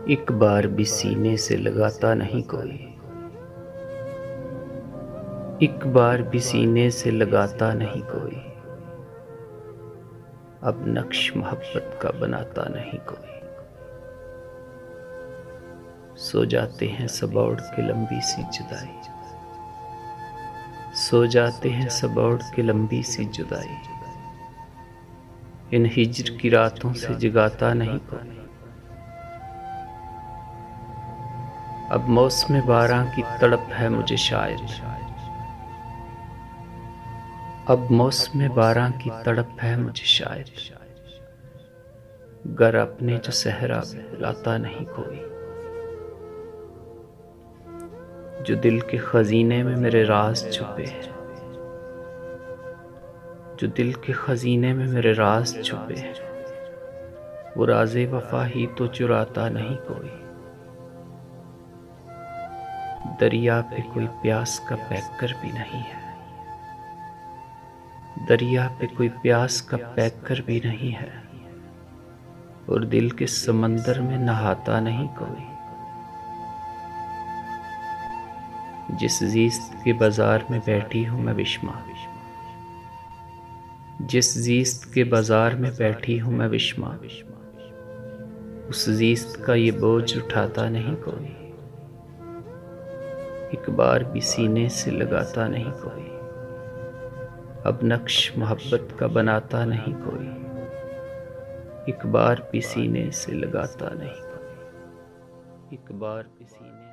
एक बार भी सीने से लगाता नहीं कोई। एक बार भी सीने से लगाता नहीं कोई। अब नक्श मोहब्बत का बनाता नहीं कोई। सो जाते हैं सब ओढ़ के लंबी सी जुदाई। सो जाते हैं सब ओढ़ के लंबी सी जुदाई। इन हिज्र की रातों से जगाता नहीं कोई। अब मौसम बारां की तड़प है मुझे शायद। अब मौसम बारां की तड़प है मुझे शायद। गर अपने जो सहरा लाता नहीं कोई। जो दिल के खजीने में मेरे राज छुपे हैं। जो दिल के खजीने में मेरे राज छुपे हैं। वो राज़े वफा ही तो चुराता नहीं कोई। दरिया पे कोई प्यास का पैकर भी नहीं है। दरिया पे कोई प्यास का पैकर भी नहीं है। और दिल के समंदर में नहाता नहीं कोई। जिस जीस्त के बाजार में बैठी हूँ मैं विस्मा। जिस जीस्त के बाजार में बैठी हूँ मैं विस्मा। उस जीस्त का ये बोझ उठाता नहीं कोई। एक बार भी सीने से लगाता नहीं कोई। अब नक्श मोहब्बत का बनाता नहीं कोई। एक बार भी सीने से लगाता नहीं कोई। एक बार भी सीने